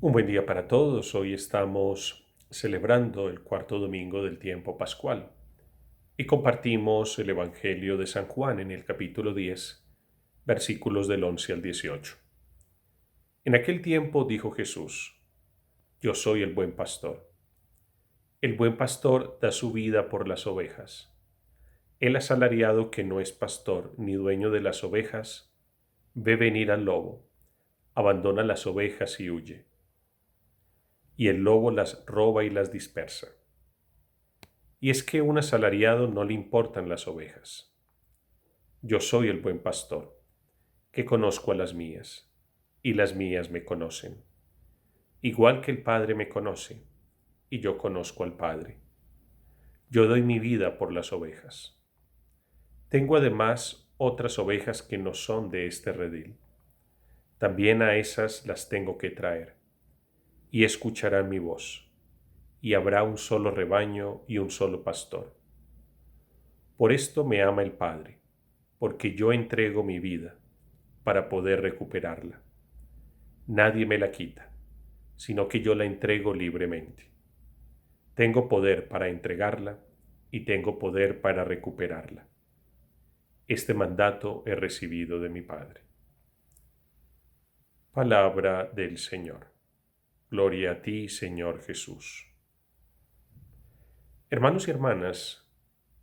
Un buen día para todos. Hoy estamos celebrando el cuarto domingo del tiempo pascual y compartimos el Evangelio de San Juan en el capítulo 10, versículos del 11 al 18. En aquel tiempo dijo Jesús: Yo soy el buen pastor. El buen pastor da su vida por las ovejas. El asalariado que no es pastor ni dueño de las ovejas, ve venir al lobo, abandona las ovejas y huye. Y el lobo las roba y las dispersa. Y es que a un asalariado no le importan las ovejas. Yo soy el buen pastor, que conozco a las mías, y las mías me conocen, igual que el Padre me conoce, y yo conozco al Padre. Yo doy mi vida por las ovejas. Tengo además otras ovejas que no son de este redil. También a esas las tengo que traer, y escucharán mi voz, y habrá un solo rebaño y un solo pastor. Por esto me ama el Padre, porque yo entrego mi vida para poder recuperarla. Nadie me la quita, sino que yo la entrego libremente. Tengo poder para entregarla y tengo poder para recuperarla. Este mandato he recibido de mi Padre. Palabra del Señor. Gloria a ti, Señor Jesús. Hermanos y hermanas,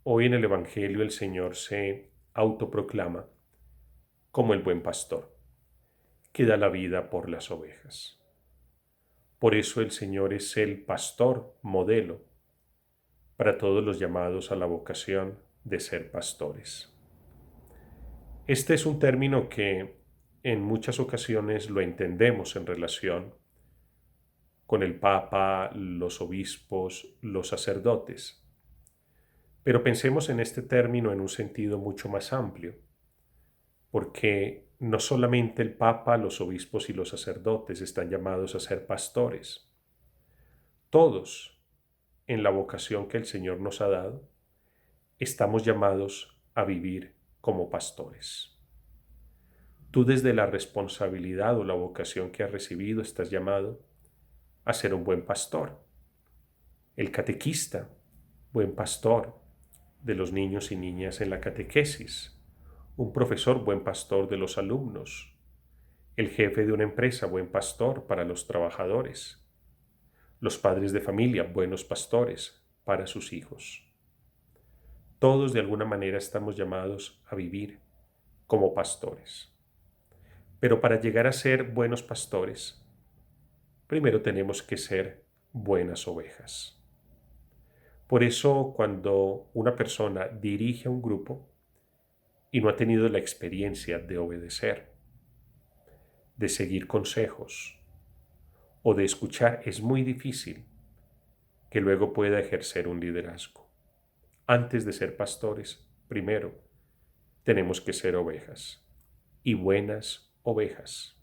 hoy en el Evangelio el Señor se autoproclama como el buen pastor, que da la vida por las ovejas. Por eso el Señor es el pastor modelo para todos los llamados a la vocación de ser pastores. Este es un término que en muchas ocasiones lo entendemos en relación con el Papa, los obispos, los sacerdotes. Pero pensemos en este término en un sentido mucho más amplio, porque no solamente el Papa, los obispos y los sacerdotes están llamados a ser pastores. Todos, en la vocación que el Señor nos ha dado, estamos llamados a vivir como pastores. Tú desde la responsabilidad o la vocación que has recibido estás llamado a ser un buen pastor. El catequista, buen pastor de los niños y niñas en la catequesis. Un profesor, buen pastor de los alumnos. El jefe de una empresa, buen pastor para los trabajadores. Los padres de familia, buenos pastores para sus hijos. Todos de alguna manera estamos llamados a vivir como pastores. Pero para llegar a ser buenos pastores, primero tenemos que ser buenas ovejas. Por eso, cuando una persona dirige a un grupo y no ha tenido la experiencia de obedecer, de seguir consejos o de escuchar, es muy difícil que luego pueda ejercer un liderazgo. Antes de ser pastores, primero tenemos que ser ovejas, y buenas ovejas.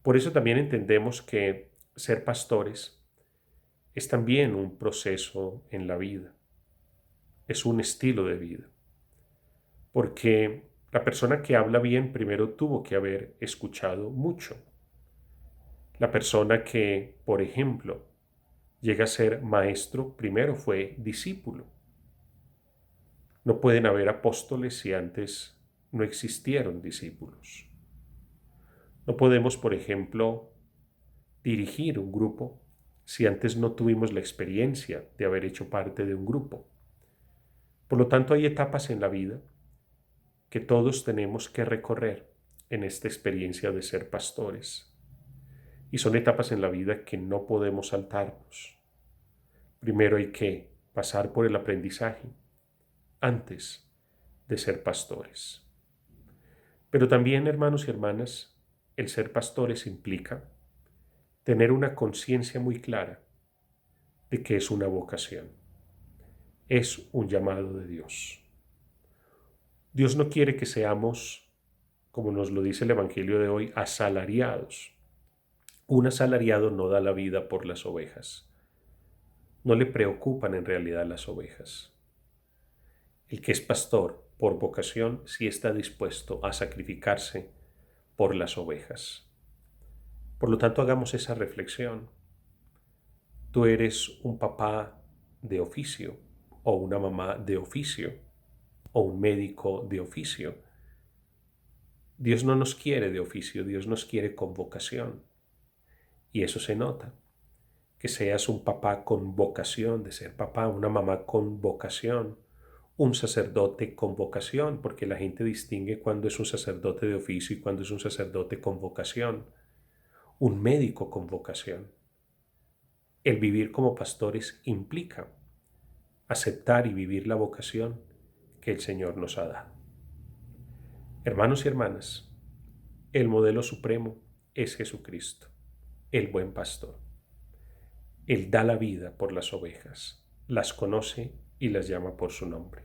Por eso también entendemos que ser pastores es también un proceso en la vida, es un estilo de vida, porque la persona que habla bien primero tuvo que haber escuchado mucho. La persona que, por ejemplo, llega a ser maestro primero fue discípulo. No pueden haber apóstoles si antes no existieron discípulos. No podemos, por ejemplo, dirigir un grupo si antes no tuvimos la experiencia de haber hecho parte de un grupo. Por lo tanto, hay etapas en la vida que todos tenemos que recorrer en esta experiencia de ser pastores. Y son etapas en la vida que no podemos saltarnos. Primero hay que pasar por el aprendizaje antes de ser pastores. Pero también, hermanos y hermanas, el ser pastores implica tener una conciencia muy clara de que es una vocación, es un llamado de Dios. Dios no quiere que seamos, como nos lo dice el Evangelio de hoy, asalariados. Un asalariado no da la vida por las ovejas. No le preocupan en realidad las ovejas. El que es pastor por vocación sí está dispuesto a sacrificarse por las ovejas. Por lo tanto, hagamos esa reflexión. Tú eres un papá de oficio, o una mamá de oficio, o un médico de oficio. Dios no nos quiere de oficio, Dios nos quiere con vocación. Y eso se nota. Que seas un papá con vocación de ser papá, una mamá con vocación, un sacerdote con vocación, porque la gente distingue cuando es un sacerdote de oficio y cuando es un sacerdote con vocación, un médico con vocación. El vivir como pastores implica aceptar y vivir la vocación que el Señor nos ha dado. Hermanos y hermanas, el modelo supremo es Jesucristo, el buen pastor. Él da la vida por las ovejas, las conoce y las llama por su nombre.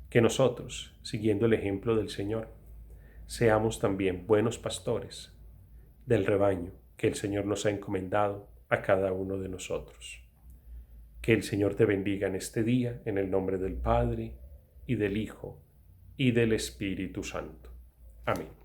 Que nosotros, siguiendo el ejemplo del Señor, seamos también buenos pastores del rebaño que el Señor nos ha encomendado a cada uno de nosotros. Que el Señor te bendiga en este día, en el nombre del Padre, y del Hijo, y del Espíritu Santo. Amén.